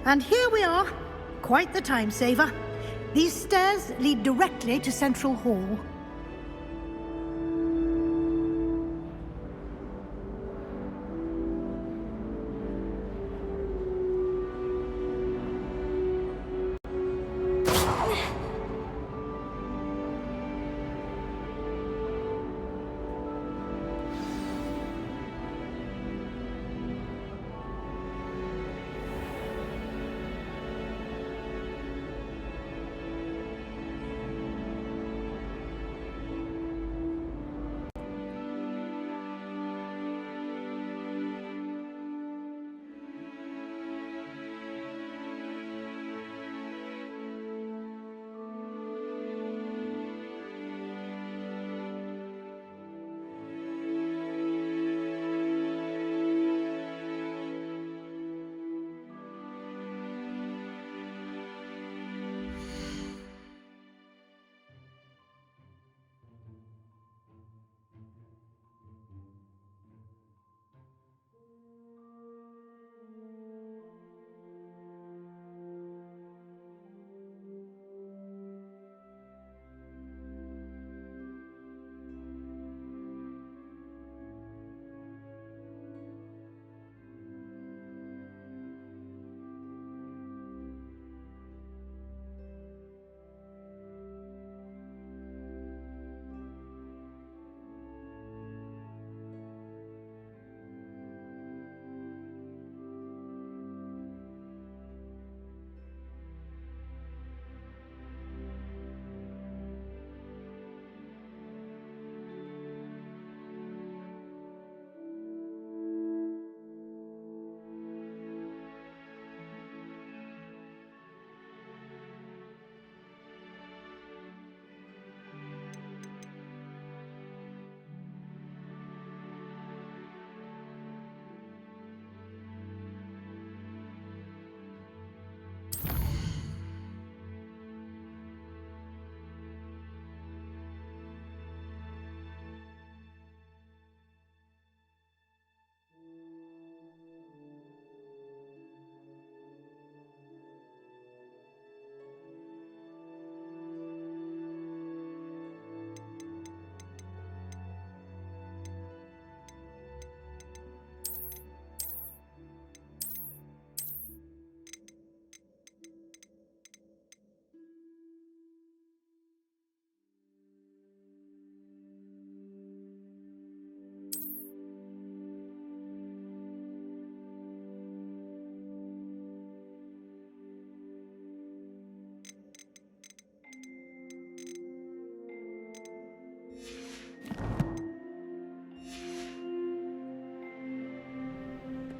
And here we are. Quite the time saver. These stairs lead directly to Central Hall.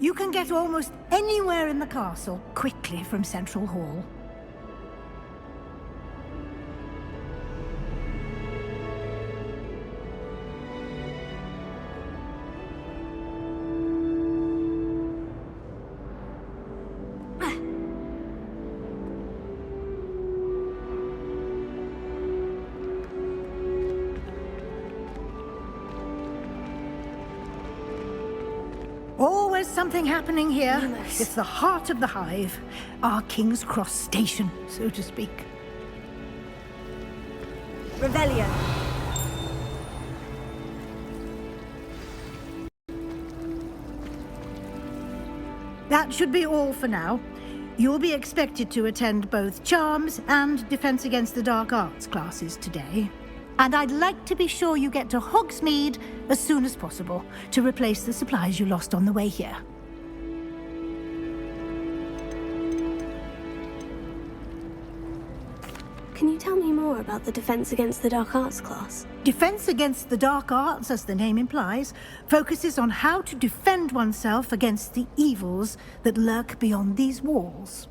You can get almost anywhere in the castle quickly from Central Hall. Always something happening here. Yes. It's the heart of the hive. Our King's Cross station, so to speak. Revelio. That should be all for now. You'll be expected to attend both Charms and Defense Against the Dark Arts classes today. And I'd like to be sure you get to Hogsmeade as soon as possible to replace the supplies you lost on the way here. Can you tell me more about the Defense Against the Dark Arts class? Defense Against the Dark Arts, as the name implies, focuses on how to defend oneself against the evils that lurk beyond these walls.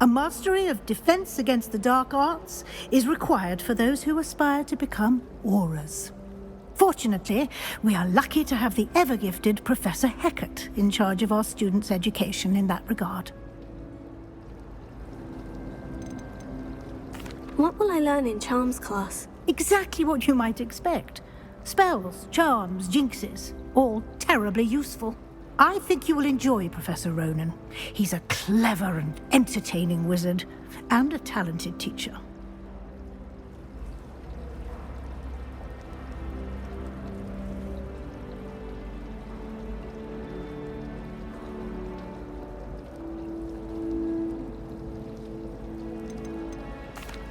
A mastery of Defense Against the Dark Arts is required for those who aspire to become Aurors. Fortunately, we are lucky to have the ever-gifted Professor Hecat in charge of our students' education in that regard. What will I learn in Charms class? Exactly what you might expect. Spells, charms, jinxes, all terribly useful. I think you will enjoy Professor Ronan. He's a clever and entertaining wizard, and a talented teacher.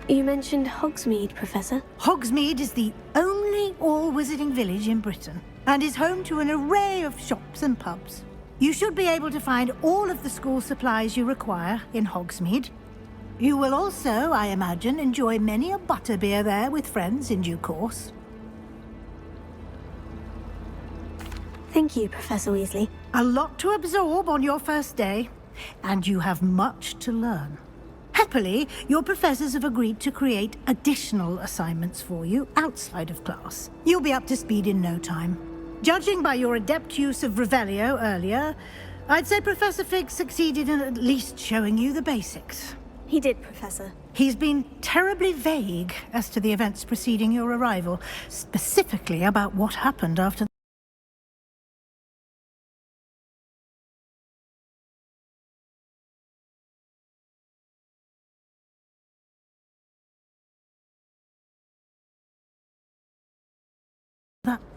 You mentioned Hogsmeade, Professor. Hogsmeade is the only all-wizarding village in Britain, and is home to an array of shops and pubs. You should be able to find all of the school supplies you require in Hogsmeade. You will also, I imagine, enjoy many a butterbeer there with friends in due course. Thank you, Professor Weasley. A lot to absorb on your first day, and you have much to learn. Happily, your professors have agreed to create additional assignments for you outside of class. You'll be up to speed in no time. Judging by your adept use of Revelio earlier, I'd say Professor Fig succeeded in at least showing you the basics. He did, Professor. He's been terribly vague as to the events preceding your arrival, specifically about what happened after that.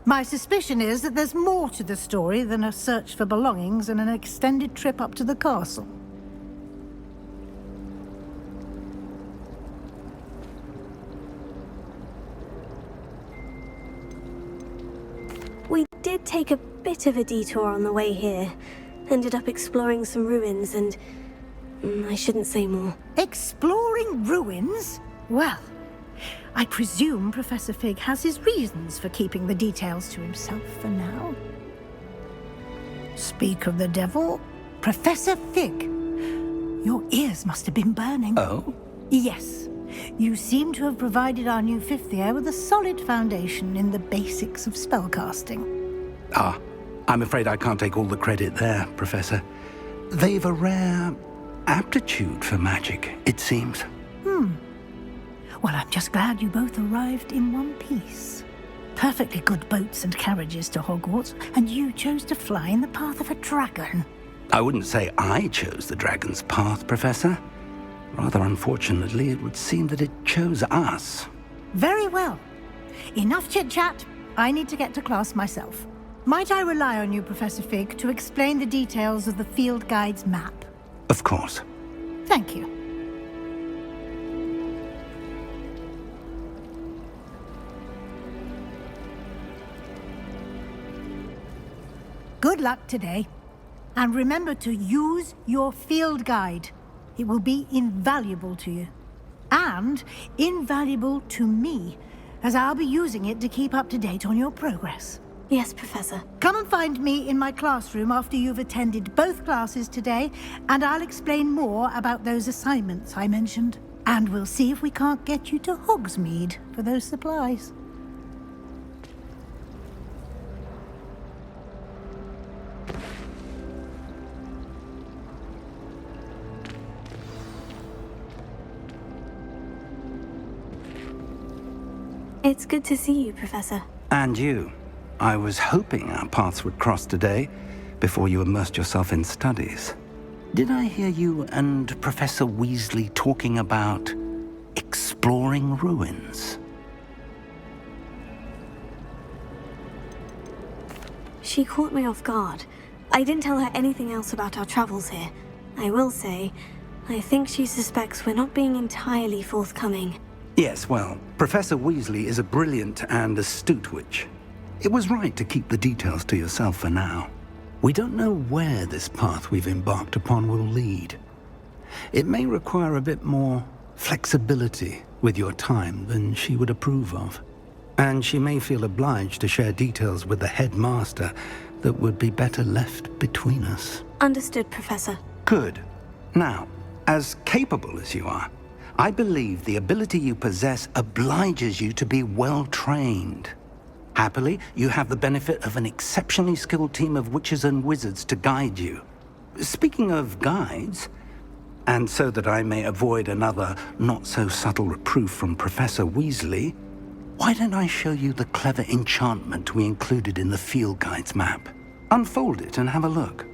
My suspicion is that there's more to the story than a search for belongings and an extended trip up to the castle. We did take a bit of a detour on the way here. Ended up exploring some ruins and... I shouldn't say more. Exploring ruins? Well, I presume Professor Fig has his reasons for keeping the details to himself for now. Speak of the devil, Professor Fig. Your ears must have been burning. Oh? Yes. You seem to have provided our new fifth year with a solid foundation in the basics of spellcasting. Ah, I'm afraid I can't take all the credit there, Professor. They've a rare aptitude for magic, it seems. Well, I'm just glad you both arrived in one piece. Perfectly good boats and carriages to Hogwarts, and you chose to fly in the path of a dragon. I wouldn't say I chose the dragon's path, Professor. Rather unfortunately, it would seem that it chose us. Very well. Enough chit-chat. I need to get to class myself. Might I rely on you, Professor Fig, to explain the details of the field guide's map? Of course. Thank you. Good luck today. And remember to use your field guide. It will be invaluable to you. And invaluable to me, as I'll be using it to keep up to date on your progress. Yes, Professor. Come and find me in my classroom after you've attended both classes today, and I'll explain more about those assignments I mentioned. And we'll see if we can't get you to Hogsmeade for those supplies. It's good to see you, Professor. And you. I was hoping our paths would cross today, before you immersed yourself in studies. Did I hear you and Professor Weasley talking about exploring ruins? She caught me off guard. I didn't tell her anything else about our travels here. I will say, I think she suspects we're not being entirely forthcoming. Yes, well, Professor Weasley is a brilliant and astute witch. It was right to keep the details to yourself for now. We don't know where this path we've embarked upon will lead. It may require a bit more flexibility with your time than she would approve of. And she may feel obliged to share details with the headmaster that would be better left between us. Understood, Professor. Good. Now, as capable as you are, I believe the ability you possess obliges you to be well trained. Happily, you have the benefit of an exceptionally skilled team of witches and wizards to guide you. Speaking of guides, and so that I may avoid another not-so-subtle reproof from Professor Weasley, why don't I show you the clever enchantment we included in the field guide's map? Unfold it and have a look.